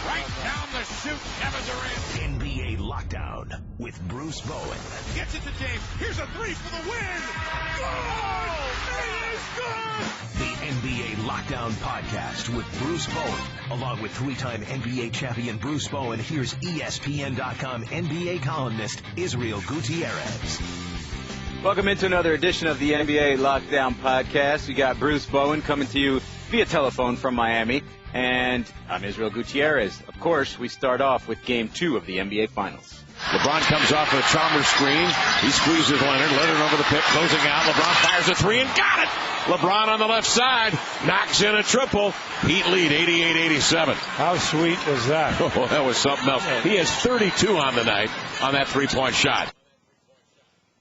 Right down the chute, Kevin Durant. NBA Lockdown with Bruce Bowen. Gets it to James. Here's a three for the win. Good! It is good! The NBA Lockdown podcast with Bruce Bowen. Along with three-time NBA champion Bruce Bowen, here's ESPN.com NBA columnist Israel Gutierrez. Welcome into another edition of the NBA Lockdown podcast. We got Bruce Bowen coming to you via telephone from Miami. And I'm Israel Gutierrez. Of course, we start off with Game 2 of the NBA Finals. LeBron comes off a Chalmers screen. He squeezes Leonard. Leonard over the pick, closing out. LeBron fires a three and got it. LeBron on the left side knocks in a triple. Heat lead 88-87. How sweet was that? Oh, that was something else. He has 32 on the night on that three-point shot.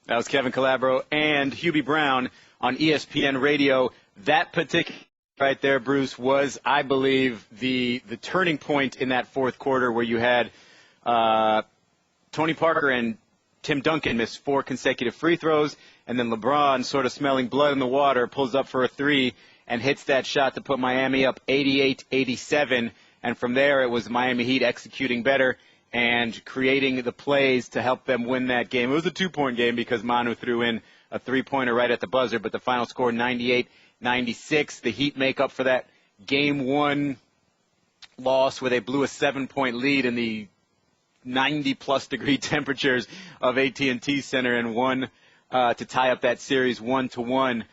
That was Kevin Calabro and Hubie Brown on ESPN Radio. That particular right there, Bruce, was, I believe, the turning point in that fourth quarter where you had Tony Parker and Tim Duncan miss 4 consecutive free throws, and then LeBron, sort of smelling blood in the water, pulls up for a three and hits that shot to put Miami up 88-87. And from there, it was Miami Heat executing better and creating the plays to help them win that game. It was a 2-point game because Manu threw in a three-pointer right at the buzzer, but the final score 98-96. The Heat make up for that Game 1 loss where they blew a 7-point lead in the 90-plus degree temperatures of AT&T Center and won to tie up that series 1-1.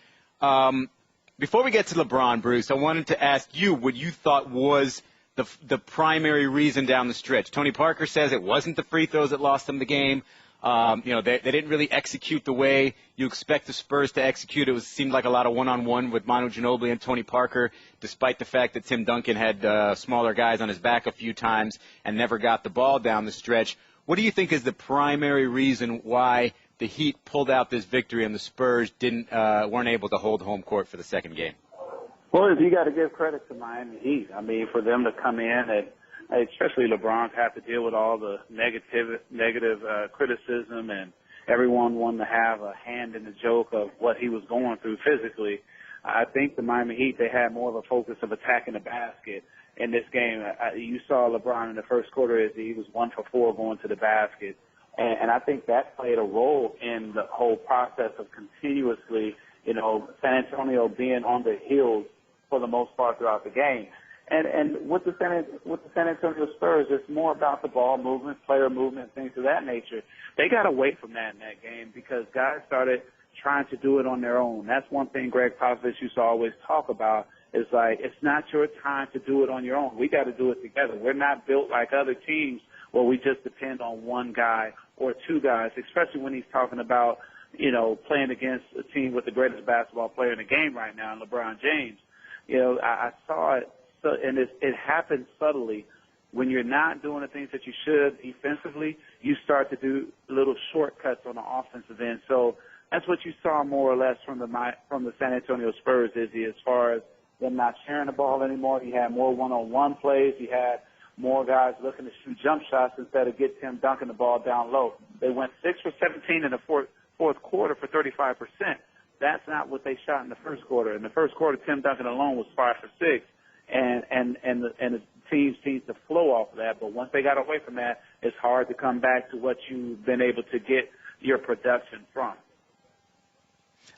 Before we get to LeBron, Bruce, I wanted to ask you what you thought was the primary reason down the stretch. Tony Parker says it wasn't the free throws that lost them the game. They didn't really execute the way you expect the Spurs to execute. It seemed like a lot of one-on-one with Manu Ginobili and Tony Parker, despite the fact that Tim Duncan had smaller guys on his back a few times and never got the ball down the stretch. What do you think is the primary reason why the Heat pulled out this victory and the Spurs weren't able to hold home court for the second game? Well, you got to give credit to Miami Heat. I mean, for them to come in and especially LeBron have to deal with all the negative criticism, and everyone wanted to have a hand in the joke of what he was going through physically. I think the Miami Heat, they had more of a focus of attacking the basket in this game. You saw LeBron in the first quarter as he was 1 for 4 going to the basket. And I think that played a role in the whole process of continuously, San Antonio being on the heels for the most part throughout the game. And with the San Antonio Spurs, it's more about the ball movement, player movement, things of that nature. They got away from that in that game because guys started trying to do it on their own. That's one thing Greg Popovich used to always talk about is like, it's not your time to do it on your own. We got to do it together. We're not built like other teams where we just depend on one guy or two guys, especially when he's talking about, playing against a team with the greatest basketball player in the game right now, LeBron James. I saw it. So, and it happens subtly. When you're not doing the things that you should defensively, you start to do little shortcuts on the offensive end. So that's what you saw more or less from the San Antonio Spurs, Izzy, as far as them not sharing the ball anymore. You had more one-on-one plays. You had more guys looking to shoot jump shots instead of get Tim Duncan the ball down low. They went 6 for 17 in the fourth quarter for 35%. That's not what they shot in the first quarter. In the first quarter, Tim Duncan alone was 5 for 6. And the team seems to flow off of that. But once they got away from that, it's hard to come back to what you've been able to get your production from.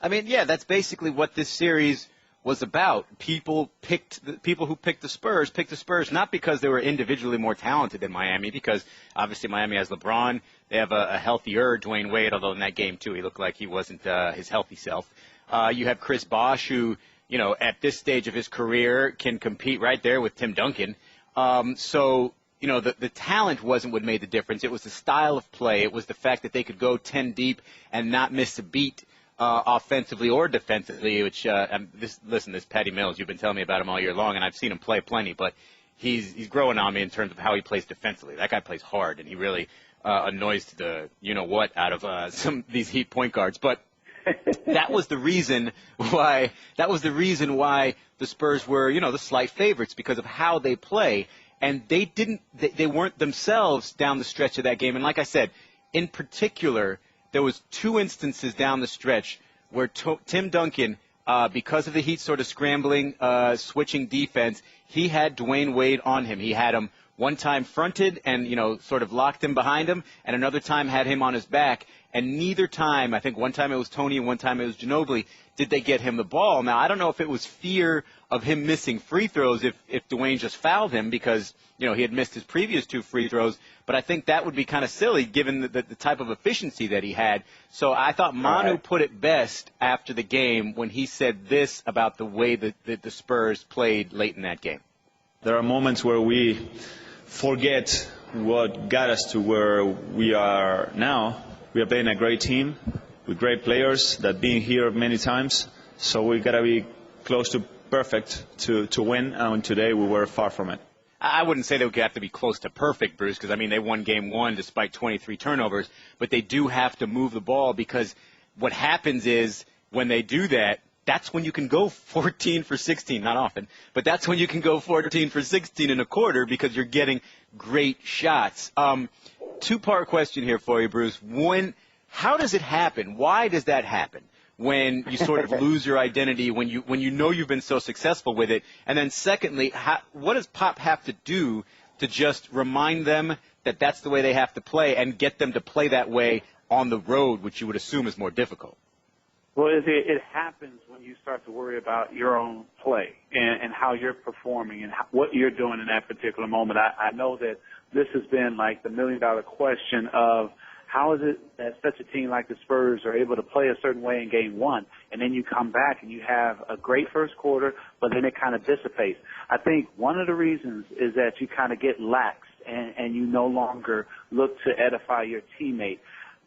I mean, yeah, that's basically what this series was about. People who picked the Spurs not because they were individually more talented than Miami, because obviously Miami has LeBron. They have a healthier Dwayne Wade, although in that game, too, he looked like he wasn't his healthy self. You have Chris Bosh, who, at this stage of his career can compete right there with Tim Duncan. So, the talent wasn't what made the difference. It was the style of play. It was the fact that they could go 10 deep and not miss a beat offensively or defensively, which, this Patty Mills, you've been telling me about him all year long, and I've seen him play plenty, but he's growing on me in terms of how he plays defensively. That guy plays hard, and he really annoys the you-know-what out of some of these Heat point guards. But that was the reason why the Spurs were, the slight favorites because of how they play. And they weren't themselves down the stretch of that game. And like I said, in particular, there was 2 instances down the stretch where Tim Duncan, because of the Heat sort of scrambling, switching defense, he had Dwayne Wade on him. He had him One time fronted and, sort of locked him behind him, and another time had him on his back. And neither time, I think one time it was Tony and one time it was Ginobili, did they get him the ball. Now, I don't know if it was fear of him missing free throws if Dwayne just fouled him because, he had missed his previous 2 free throws. But I think that would be kind of silly given the type of efficiency that he had. So I thought Manu put it best after the game when he said this about the way that the Spurs played late in that game. There are moments where we forget what got us to where we are now. We are playing a great team with great players that been here many times. So we got to be close to perfect to win. And today we were far from it. I wouldn't say they would have to be close to perfect, Bruce, because, they won game 1 despite 23 turnovers. But they do have to move the ball because what happens is when they do that, that's when you can go 14 for 16, not often, but that's when you can go 14 for 16 in a quarter because you're getting great shots. 2-part question here for you, Bruce. How does it happen? Why does that happen? When you sort of lose your identity, when you know you've been so successful with it? And then secondly, what does Pop have to do to just remind them that that's the way they have to play and get them to play that way on the road, which you would assume is more difficult? Well, it happens when you start to worry about your own play and how you're performing and what you're doing in that particular moment. I know that this has been like the million-dollar question of how is it that such a team like the Spurs are able to play a certain way in game 1, and then you come back and you have a great first quarter, but then it kind of dissipates. I think one of the reasons is that you kind of get lax and you no longer look to edify your teammate.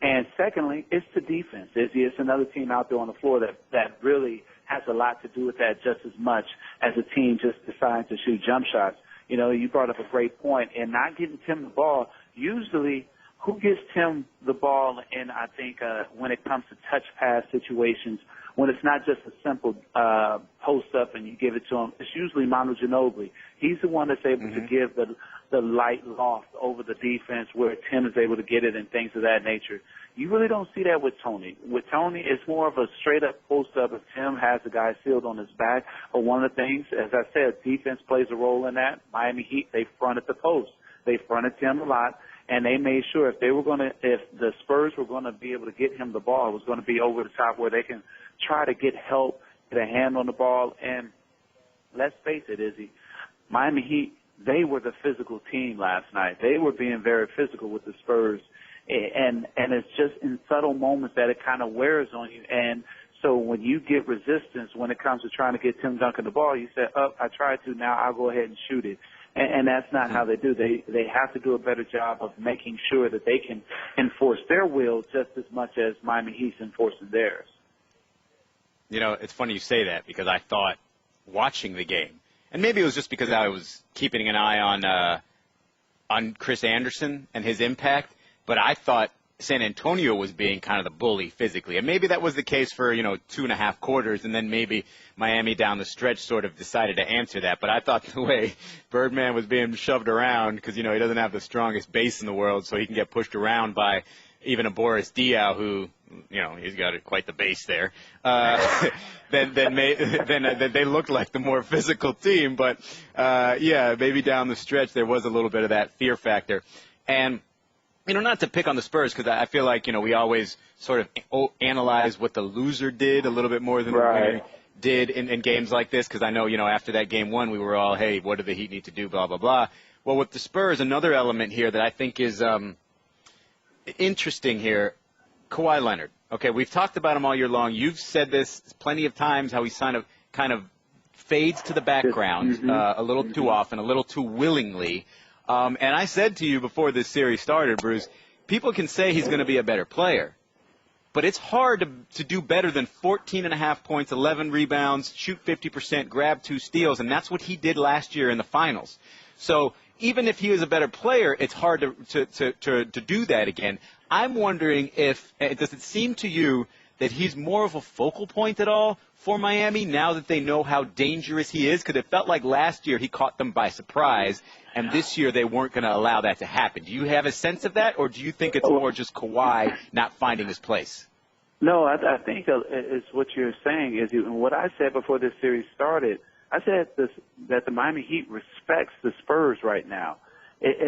And secondly, it's the defense. It's another team out there on the floor that really has a lot to do with that just as much as a team just decides to shoot jump shots. You brought up a great point. And not getting Tim the ball, usually who gives Tim the ball in, I think, when it comes to touch pass situations, when it's not just a simple post up and you give it to him, it's usually Manu Ginobili. He's the one that's able to give the light loft over the defense where Tim is able to get it and things of that nature. You really don't see that with Tony. With Tony, it's more of a straight-up post-up if Tim has the guy sealed on his back. But one of the things, as I said, defense plays a role in that. Miami Heat, they fronted the post. They fronted Tim a lot, and they made sure if the Spurs were going to be able to get him the ball, it was going to be over the top where they can try to get help, get a hand on the ball. And let's face it, Izzy, Miami Heat, they were the physical team last night. They were being very physical with the Spurs. And it's just in subtle moments that it kind of wears on you. And so when you get resistance when it comes to trying to get Tim Duncan the ball, you say, I tried to, now I'll go ahead and shoot it. And that's not how they do. They have to do a better job of making sure that they can enforce their will just as much as Miami Heat's enforcing theirs. It's funny you say that because I thought watching the game, and maybe it was just because I was keeping an eye on Chris Anderson and his impact, but I thought San Antonio was being kind of the bully physically. And maybe that was the case for, 2.5 quarters, and then maybe Miami down the stretch sort of decided to answer that. But I thought the way Birdman was being shoved around, because, he doesn't have the strongest base in the world, so he can get pushed around by even a Boris Diaw who, he's got quite the base there. Then they looked like the more physical team. But, maybe down the stretch there was a little bit of that fear factor. And not to pick on the Spurs because I feel like, we always sort of analyze what the loser did a little bit more than the winner did in games like this because I know, after that game 1 we were all, hey, what do the Heat need to do, blah, blah, blah. Well, with the Spurs, another element here that I think is interesting here, Kawhi Leonard. Okay, we've talked about him all year long. You've said this plenty of times, how he kind of fades to the background a little too often, a little too willingly. And I said to you before this series started, Bruce, people can say he's going to be a better player, but it's hard to do better than 14.5 points, 11 rebounds, shoot 50%, grab 2 steals, and that's what he did last year in the finals. So even if he is a better player, it's hard to do that again. I'm wondering does it seem to you that he's more of a focal point at all for Miami now that they know how dangerous he is? Because it felt like last year he caught them by surprise, and this year they weren't going to allow that to happen. Do you have a sense of that, or do you think it's more just Kawhi not finding his place? No, I think it's what you're saying is what I said before this series started. I said that the Miami Heat respects the Spurs right now.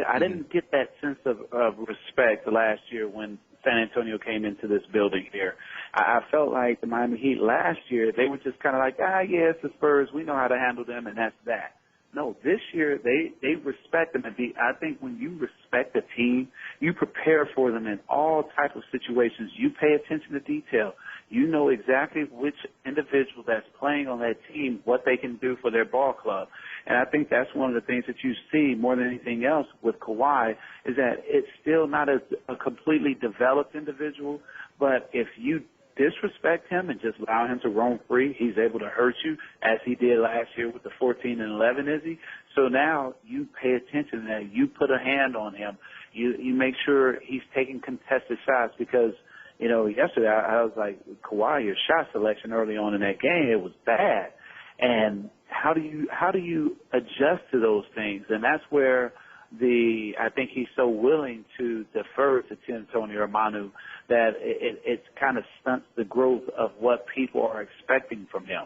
I didn't get that sense of respect last year when San Antonio came into this building here. I felt like the Miami Heat last year, they were just kind of like, yeah, it's the Spurs. We know how to handle them, and that's that. No, this year they respect them. I think when you respect a team, you prepare for them in all types of situations. You pay attention to detail. You know exactly which individual that's playing on that team, what they can do for their ball club. And I think that's one of the things that you see more than anything else with Kawhi is that it's still not a completely developed individual, but if you disrespect him and just allow him to roam free, he's able to hurt you as he did last year with the 14 and 11, Izzy. So now you pay attention to that. You put a hand on him. You make sure he's taking contested shots because, you know, yesterday I was like, Kawhi, your shot selection early on in that game, it was bad. And how do you adjust to those things? And that's where I think he's so willing to defer to Tim, Tony, or Manu that it kind of stunts the growth of what people are expecting from him.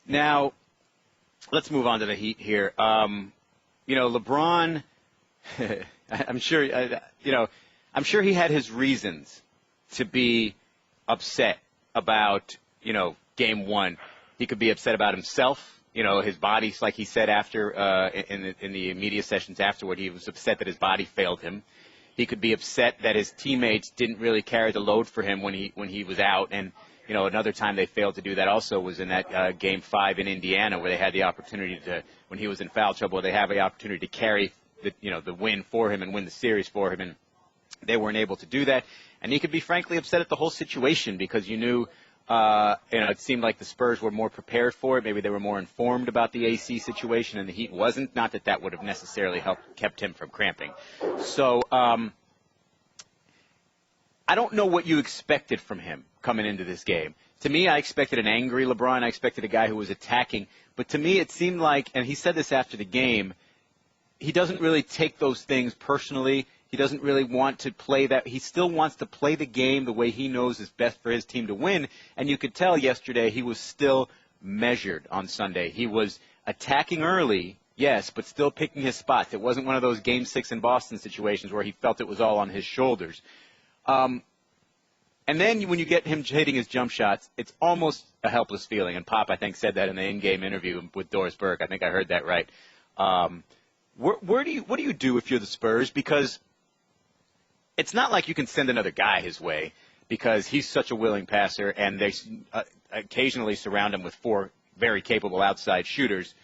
Now, let's move on to the Heat here. You know, LeBron, I'm sure he had his reasons to be upset about, you know, Game 1. He could be upset about himself. You know, his body, like he said after in the media sessions afterward, he was upset that his body failed him. He could be upset that his teammates didn't really carry the load for him when he was out. And, you know, another time they failed to do that also was in that Game 5 in Indiana where they had the opportunity to, when he was in foul trouble, they have the opportunity to carry the win for him and win the series for him. And they weren't able to do that. And he could be frankly upset at the whole situation because you knew, it seemed like the Spurs were more prepared for it. Maybe they were more informed about the AC situation, and the Heat wasn't. Not that that would have necessarily kept him from cramping. So I don't know what you expected from him coming into this game. To me, I expected an angry LeBron. I expected a guy who was attacking. But to me, it seemed like, and he said this after the game, he doesn't really take those things personally. He doesn't really want to play that. He still wants to play the game the way he knows is best for his team to win. And you could tell yesterday he was still measured on Sunday. He was attacking early, yes, but still picking his spots. It wasn't one of those Game 6 in Boston situations where he felt it was all on his shoulders. And then when you get him hitting his jump shots, it's almost a helpless feeling. And Pop, I think, said that in the in-game interview with Doris Burke. I think I heard that right. What do you do if you're the Spurs? Because it's not like you can send another guy his way because he's such a willing passer, and they occasionally surround him with 4 very capable outside shooters.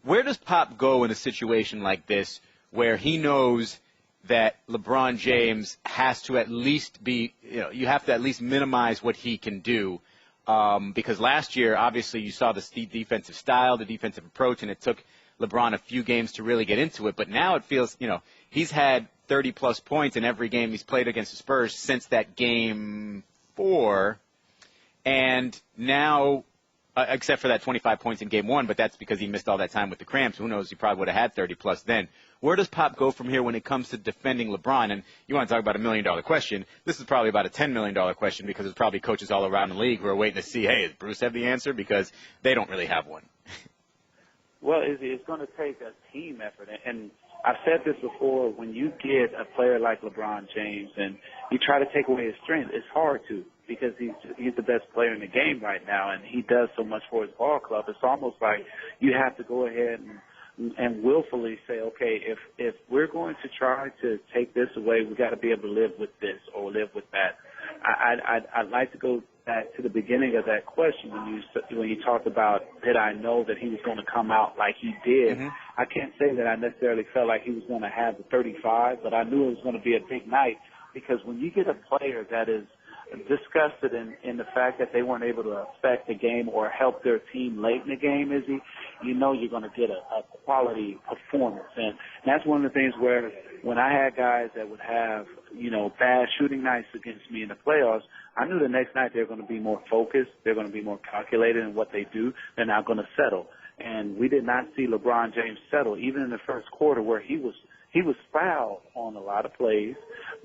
Where does Pop go in a situation like this where he knows that LeBron James has to at least be, you have to at least minimize what he can do? Because last year, obviously, you saw the defensive style, the defensive approach, and it took LeBron a few games to really get into it. But now it feels, he's had 30-plus points in every game he's played against the Spurs since that Game 4. And now, except for that 25 points in Game 1, but that's because he missed all that time with the cramps. Who knows? He probably would have had 30-plus then. Where does Pop go from here when it comes to defending LeBron? And you want to talk about $1 million question. This is probably about a $10 million question because there's probably coaches all around the league who are waiting to see, hey, does Bruce have the answer? Because they don't really have one. Well, it's going to take a team effort. And I've said this before, when you get a player like LeBron James and you try to take away his strength, it's hard to because he's the best player in the game right now, and he does so much for his ball club. It's almost like you have to go ahead and willfully say, okay, if we're going to try to take this away, we got to be able to live with this or live with that. I'd like to go back to the beginning of that question when you talked about did I know that he was going to come out like he did. Mm-hmm. I can't say that I necessarily felt like he was going to have the 35, but I knew it was going to be a big night because when you get a player that is disgusted in the fact that they weren't able to affect the game or help their team late in the game, Izzy, you know you're going to get a quality performance. And that's one of the things where when I had guys that would have, bad shooting nights against me in the playoffs, I knew the next night they're going to be more focused. They're going to be more calculated in what they do. They're not going to settle. And we did not see LeBron James settle, even in the first quarter where he was fouled on a lot of plays,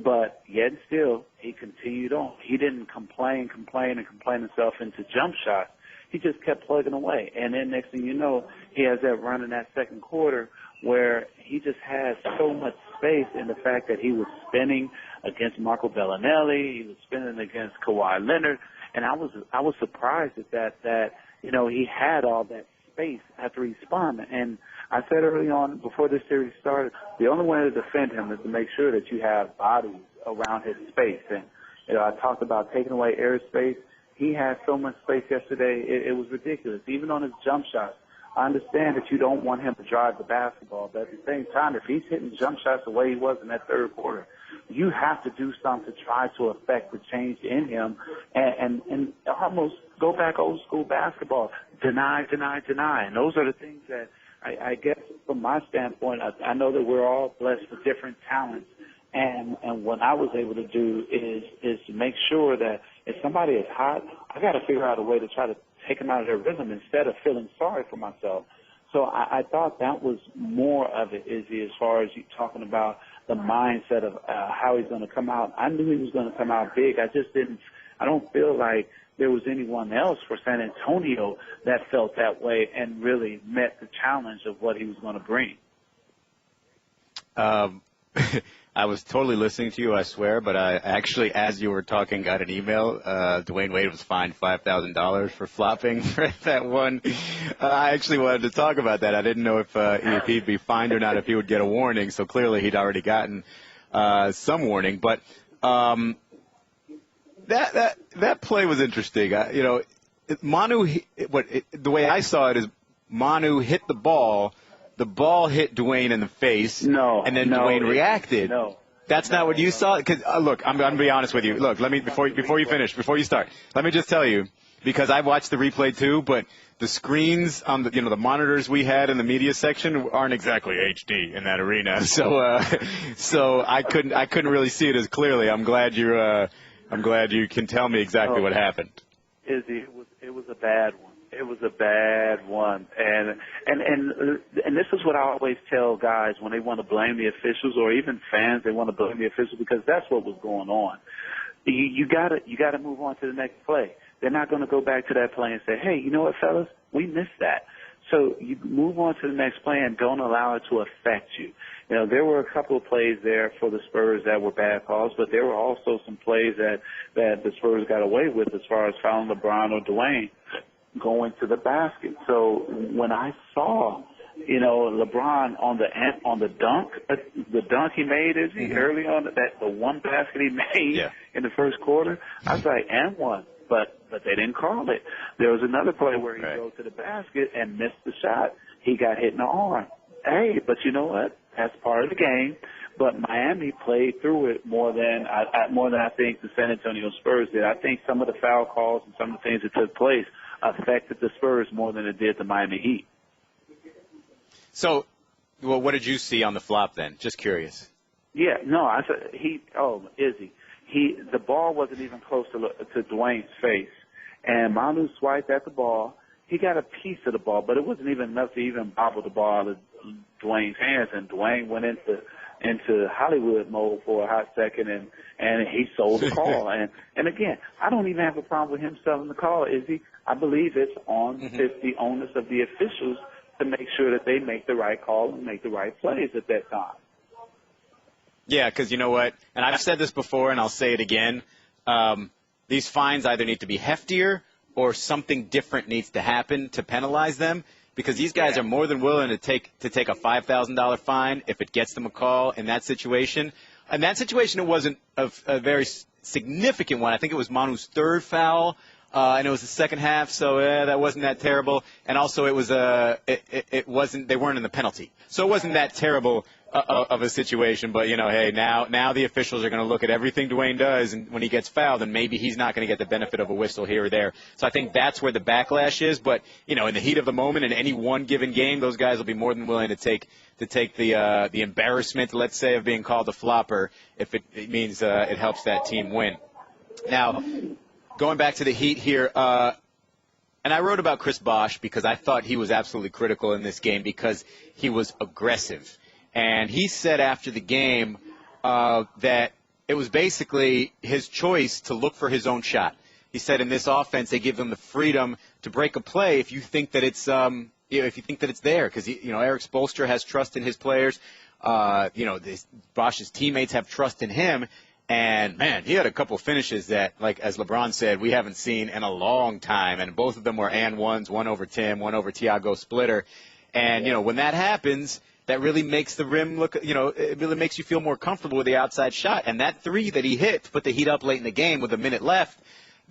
but yet still he continued on. He didn't complain himself into jump shots. he just kept plugging away. And then next thing you know, he has that run in that second quarter where he just has so much space in the fact that he was spinning against Marco Bellinelli, he was spinning against Kawhi Leonard, and I was surprised at that he had all that space after he spun. And I said early on, before this series started, the only way to defend him is to make sure that you have bodies around his space. And, I talked about taking away airspace. He had so much space yesterday, it was ridiculous. Even on his jump shots, I understand that you don't want him to drive the basketball, but at the same time, if he's hitting jump shots the way he was in that third quarter, you have to do something to try to affect the change in him and almost go back old school basketball. Deny. And those are the things that I guess from my standpoint, I know that we're all blessed with different talents. And what I was able to do is to make sure that if somebody is hot, I got to figure out a way to try to take them out of their rhythm instead of feeling sorry for myself. So I thought that was more of it, Izzy, as far as you talking about the mindset of how he's going to come out. I knew he was going to come out big. I don't feel like there was anyone else for San Antonio that felt that way and really met the challenge of what he was going to bring. I was totally listening to you, I swear, but I actually, as you were talking, got an email. Dwayne Wade was fined $5,000 for flopping for that one. I actually wanted to talk about that. I didn't know if he'd be fined or not, if he would get a warning. So clearly he'd already gotten some warning. But that play was interesting. Manu, the way I saw it is Manu hit the ball. The ball hit Dwayne in the face, and then Dwayne reacted. No. That's not what you saw? Because, look, I'm going to be honest with you. Look, let me, before you start, let me just tell you, because I watched the replay too, but the screens on the monitors we had in the media section aren't exactly HD in that arena. So I couldn't really see it as clearly. I'm glad you can tell me exactly what happened. Izzy, it was a bad one. It was a bad one, and this is what I always tell guys when they want to blame the officials, or even fans, they want to blame the officials, because that's what was going on. You gotta move on to the next play. They're not going to go back to that play and say, hey, you know what, fellas, we missed that. So you move on to the next play and don't allow it to affect you. There were a couple of plays there for the Spurs that were bad calls, but there were also some plays that the Spurs got away with as far as fouling LeBron or Dwayne going to the basket. So when I saw, LeBron on the dunk he made, early on, the one basket he made in the first quarter, I was like, and one. But they didn't call it. There was another play where he drove to the basket and missed the shot. He got hit in the arm. Hey, but you know what? That's part of the game. But Miami played through it more than I think the San Antonio Spurs did. I think some of the foul calls and some of the things that took place affected the Spurs more than it did the Miami Heat. So, what did you see on the flop then? Just curious. Yeah, no, I said Izzy. The ball wasn't even close to Dwayne's face, and Manu swiped at the ball. He got a piece of the ball, but it wasn't even enough to even bobble the ball out of Dwayne's hands, and Dwayne went into Hollywood mode for a hot second, and he sold the call. and again, I don't even have a problem with him selling the call, Izzy. I believe it's the onus of the officials to make sure that they make the right call and make the right plays at that time. Yeah, because you know what, and I've said this before and I'll say it again, these fines either need to be heftier or something different needs to happen to penalize them, because these guys are more than willing to take a $5,000 fine if it gets them a call in that situation. In that situation, it wasn't a very significant one. I think it was Manu's third foul, and it was the second half, so that wasn't that terrible. And also, it was it wasn't, they weren't in the penalty, so it wasn't that terrible of a situation. But hey, now the officials are going to look at everything Dwayne does, and when he gets fouled, and maybe he's not going to get the benefit of a whistle here or there. So I think that's where the backlash is. But in the heat of the moment, in any one given game, those guys will be more than willing to take the embarrassment, let's say, of being called a flopper if it means it helps that team win. Now, going back to the Heat here, and I wrote about Chris Bosh because I thought he was absolutely critical in this game because he was aggressive. And he said after the game that it was basically his choice to look for his own shot. He said in this offense they give him the freedom to break a play if you think that it's if you think that it's there, because Eric Spoelstra has trust in his players. Bosch's teammates have trust in him. And, man, he had a couple finishes that, like as LeBron said, we haven't seen in a long time. And both of them were and ones, one over Tim, one over Tiago Splitter. And, when that happens, that really makes the rim look, it really makes you feel more comfortable with the outside shot. And that three that he hit to put the Heat up late in the game with a minute left,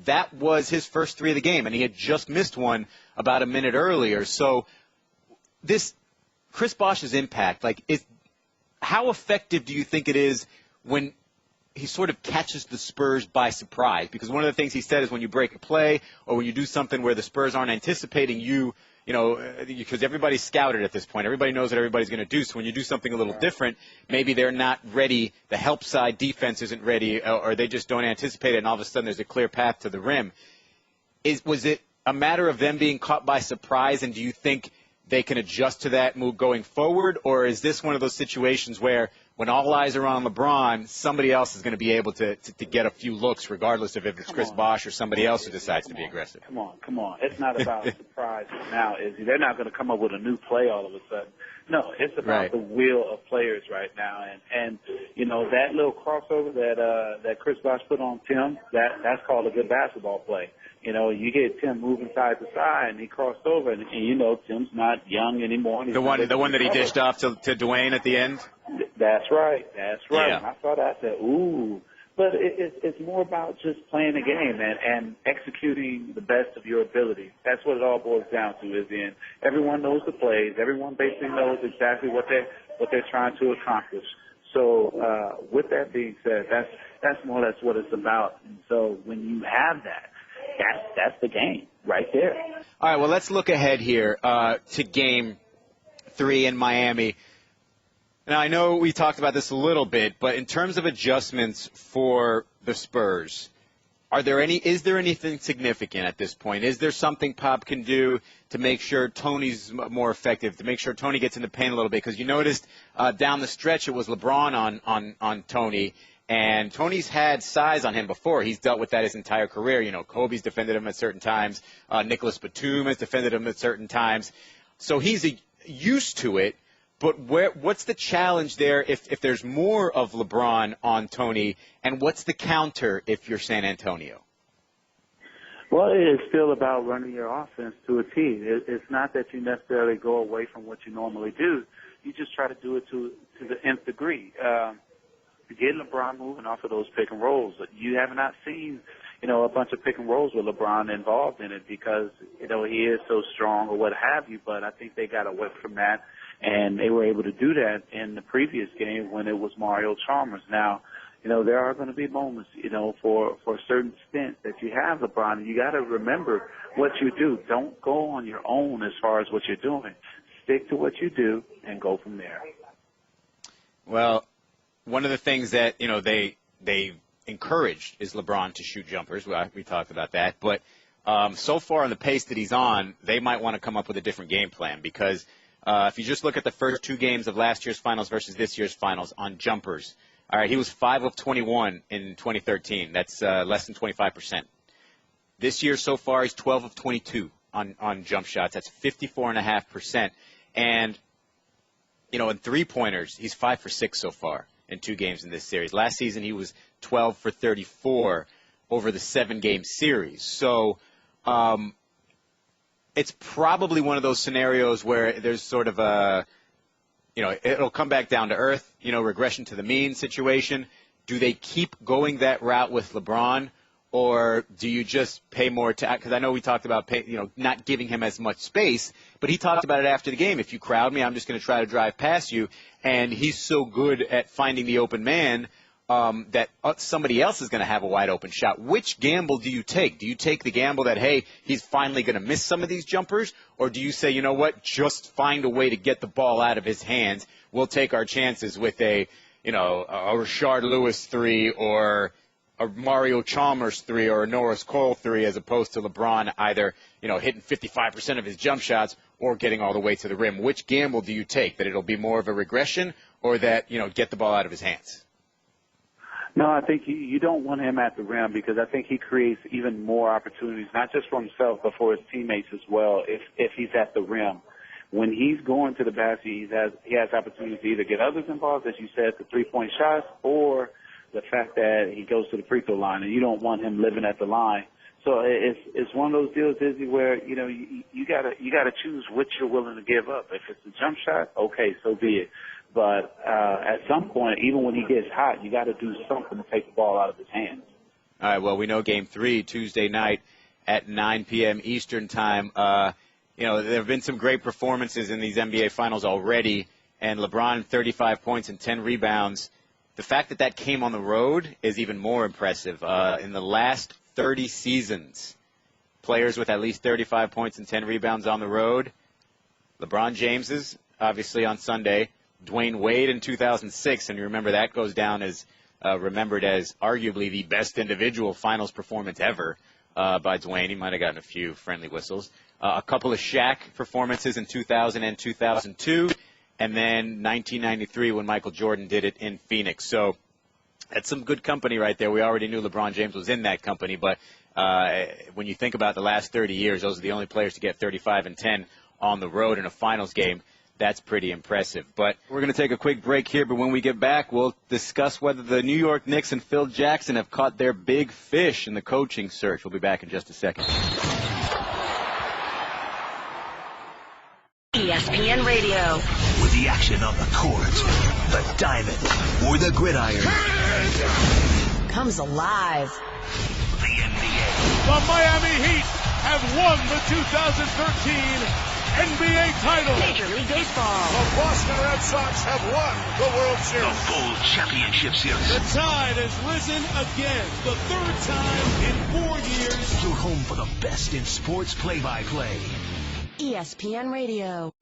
that was his first three of the game. And he had just missed one about a minute earlier. So this Chris Bosch's impact, how effective do you think it is when he sort of catches the Spurs by surprise? Because one of the things he said is when you break a play or when you do something where the Spurs aren't anticipating because everybody's scouted at this point. Everybody knows what everybody's going to do. So when you do something a little different, maybe they're not ready. The help side defense isn't ready, or they just don't anticipate it, and all of a sudden there's a clear path to the rim. Was it a matter of them being caught by surprise, and do you think they can adjust to that move going forward, or is this one of those situations where when all eyes are on LeBron, somebody else is going to be able to get a few looks, regardless of if it's Chris Bosh or somebody else who decides to be aggressive? Come on. It's not about surprise now, Izzy. They're not going to come up with a new play all of a sudden. No, it's about the will of players right now. And that little crossover that Chris Bosh put on Tim, that's called a good basketball play. You get Tim moving side to side, and he crossed over, and Tim's not young anymore. The one that he dished off to Dwayne at the end? That's right. Yeah. When I saw that, I said, ooh. But it's more about just playing the game and executing the best of your ability. That's what it all boils down to. Is everyone knows the plays. Everyone basically knows exactly what they're trying to accomplish. So with that being said, that's more or less what it's about. And so when you have that's the game right there. All right, well, let's look ahead here to Game 3 in Miami. Now, I know we talked about this a little bit, but in terms of adjustments for the Spurs, is there anything significant at this point? Is there something Pop can do to make sure Tony's more effective, to make sure Tony gets in the paint a little bit? Because you noticed down the stretch it was LeBron on Tony, and Tony's had size on him before. He's dealt with that his entire career. Kobe's defended him at certain times. Nicholas Batum has defended him at certain times. So he's used to it. But what's the challenge there if there's more of LeBron on Tony, and what's the counter if you're San Antonio? Well, it's still about running your offense to a T. It's not that you necessarily go away from what you normally do. You just try to do it to the nth degree. Get LeBron moving off of those pick and rolls. You have not seen, a bunch of pick and rolls with LeBron involved in it because, he is so strong or what have you. But I think they got away from that, and they were able to do that in the previous game when it was Mario Chalmers. Now, there are going to be moments, for a certain stint that you have LeBron, and you got to remember what you do. Don't go on your own as far as what you're doing. Stick to what you do and go from there. Well, one of the things that, they encouraged is LeBron to shoot jumpers. We talked about that. But so far on the pace that he's on, they might want to come up with a different game plan because if you just look at the first two games of last year's finals versus this year's finals on jumpers, all right, he was 5 of 21 in 2013. That's less than 25%. This year so far, he's 12 of 22 on jump shots. That's 54.5%. And, in three-pointers, he's 5 for 6 so far in 2 games in this series. Last season, he was 12 for 34 over the 7-game series. So it's probably one of those scenarios where there's sort of a, it'll come back down to earth, regression to the mean situation. Do they keep going that route with LeBron, or do you just pay more to – because I know we talked about not giving him as much space, but he talked about it after the game. If you crowd me, I'm just going to try to drive past you. And he's so good at finding the open man that somebody else is going to have a wide-open shot. Which gamble do you take? Do you take the gamble that, hey, he's finally going to miss some of these jumpers? Or do you say, you know what, just find a way to get the ball out of his hands. We'll take our chances with a Rashard Lewis 3 or a Mario Chalmers 3 or a Norris Cole 3 as opposed to LeBron either, hitting 55% of his jump shots or getting all the way to the rim. Which gamble do you take? That it'll be more of a regression or that, get the ball out of his hands? No, I think you don't want him at the rim because I think he creates even more opportunities, not just for himself, but for his teammates as well if he's at the rim. When he's going to the basket, he has opportunities to either get others involved, as you said, the three-point shots, or the fact that he goes to the free throw line, and you don't want him living at the line. So it's one of those deals, Izzy, where you gotta choose which you're willing to give up. If it's a jump shot, okay, so be it. But at some point, even when he gets hot, you got to do something to take the ball out of his hands. All right. Well, we know Game 3 Tuesday night at 9 p.m. Eastern time. There have been some great performances in these NBA Finals already, and LeBron 35 points and 10 rebounds. The fact that came on the road is even more impressive. In the last 30 seasons, players with at least 35 points and 10 rebounds on the road. LeBron James's, obviously, on Sunday. Dwayne Wade in 2006, and you remember that goes down as remembered as arguably the best individual finals performance ever by Dwayne. He might have gotten a few friendly whistles. A couple of Shaq performances in 2000 and 2002, and then 1993 when Michael Jordan did it in Phoenix. So that's some good company right there. We already knew LeBron James was in that company, but when you think about the last 30 years, those are the only players to get 35 and 10 on the road in a finals game. That's pretty impressive. But we're going to take a quick break here, but when we get back, we'll discuss whether the New York Knicks and Phil Jackson have caught their big fish in the coaching search. We'll be back in just a second. ESPN Radio. With the action on the court, the diamond, or the gridiron. Comes alive. The NBA. The Miami Heat have won the 2013 NBA title. Major League Baseball. The Boston Red Sox have won the World The Series. full championship series. The tide has risen again, the third time in 4 years. You're home for the best in sports play-by-play. ESPN Radio.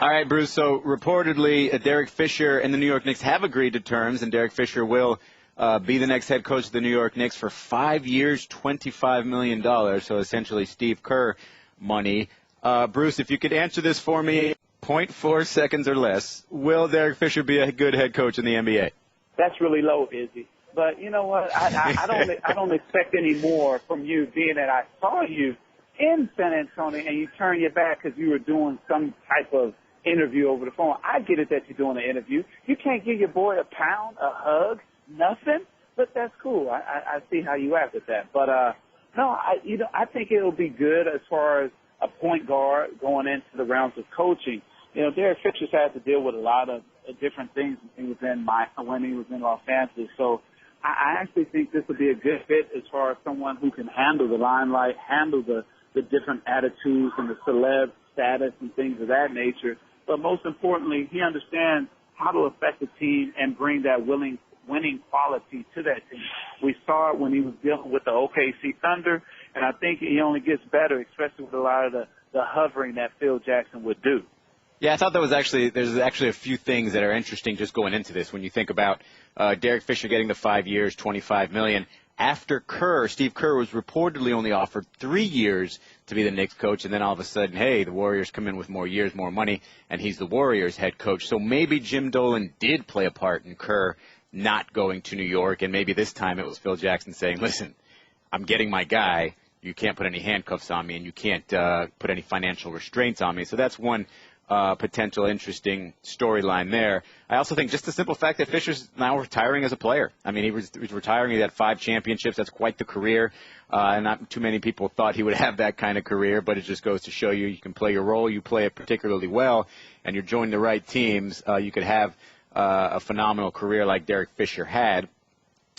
All right, Bruce, so reportedly Derek Fisher and the New York Knicks have agreed to terms, and Derek Fisher will be the next head coach of the New York Knicks for 5 years, $25 million, so essentially Steve Kerr money. Bruce, if you could answer this for me, 0.4 seconds or less, will Derek Fisher be a good head coach in the NBA? That's really low, Izzy. But you know what? I don't expect any more from you, being that I saw you in San Antonio and you turned your back because you were doing some type of interview over the phone. I get it that you're doing an interview. You can't give your boy a pound, a hug, nothing. But that's cool. I see how you act at that. But no, I think it'll be good as far as a point guard going into the rounds of coaching. You know, Derek Fisher's had to deal with a lot of different things when he was in Los Angeles. So I actually think this will be a good fit as far as someone who can handle the limelight, handle the different attitudes and the celeb status and things of that nature. But most importantly, he understands how to affect the team and bring that winning quality to that team. We saw it when he was dealing with the OKC Thunder, and I think he only gets better, especially with a lot of the hovering that Phil Jackson would do. Yeah, I thought there's actually a few things that are interesting just going into this. When you think about Derek Fisher getting the 5 years, $25 million. After Steve Kerr was reportedly only offered 3 years to be the Knicks coach, and then all of a sudden, hey, the Warriors come in with more years, more money, and he's the Warriors head coach. So maybe Jim Dolan did play a part in Kerr not going to New York, and maybe this time it was Phil Jackson saying, listen, I'm getting my guy. You can't put any handcuffs on me, and you can't put any financial restraints on me. So that's one potential interesting storyline there. I also think just the simple fact that Fisher's now retiring as a player. I mean, he was retiring. He had 5 championships. That's quite the career. And not too many people thought he would have that kind of career, but it just goes to show you can play your role. You play it particularly well, and you're joining the right teams. You could have a phenomenal career like Derek Fisher had.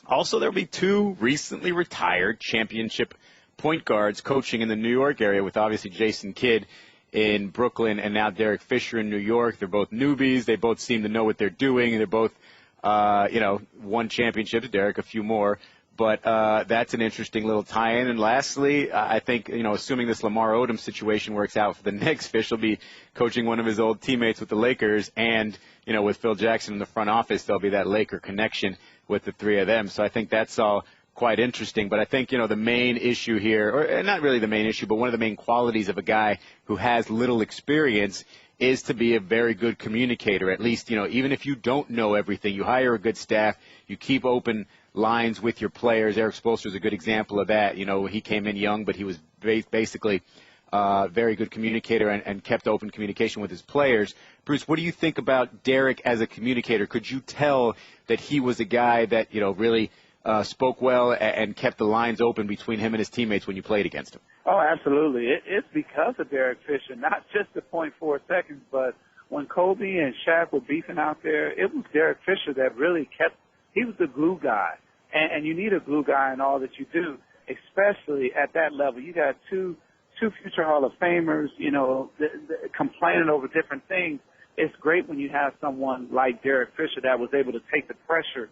Also, there will be 2 recently retired championship point guards coaching in the New York area, with obviously Jason Kidd in Brooklyn and now Derek Fisher in New York. They're both newbies. They both seem to know what they're doing. They're both, won championships. Derek, a few more. But that's an interesting little tie-in. And lastly, I think, assuming this Lamar Odom situation works out for the Knicks, Fish will be coaching one of his old teammates with the Lakers. And, with Phil Jackson in the front office, there'll be that Laker connection with the 3 of them. So I think that's all quite interesting. But I think, the main issue here, or not really the main issue, but one of the main qualities of a guy who has little experience is to be a very good communicator. At least, even if you don't know everything, you hire a good staff, you keep open lines with your players. Eric Spoelstra is a good example of that. He came in young, but he was basically a very good communicator and kept open communication with his players. Bruce, what do you think about Derek as a communicator? Could you tell that he was a guy that, really spoke well and kept the lines open between him and his teammates when you played against him? Oh, absolutely. It's because of Derek Fisher, not just the 0.4 seconds, but when Kobe and Shaq were beefing out there, it was Derek Fisher that really he was the glue guy. And you need a glue guy in all that you do, especially at that level. You got two future Hall of Famers, complaining over different things. It's great when you have someone like Derek Fisher that was able to take the pressure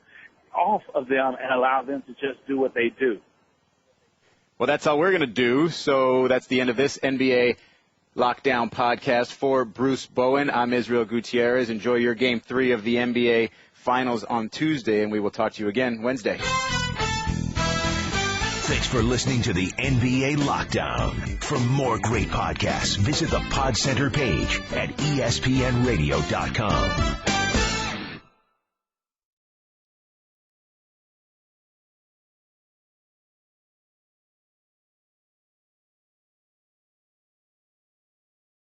off of them and allow them to just do what they do. Well, that's all we're going to do. So that's the end of this NBA Lockdown podcast. For Bruce Bowen, I'm Israel Gutierrez. Enjoy your Game 3 of the NBA Finals on Tuesday, and we will talk to you again Wednesday. Thanks for listening to the NBA Lockdown. For more great podcasts, visit the Pod Center page at ESPNradio.com.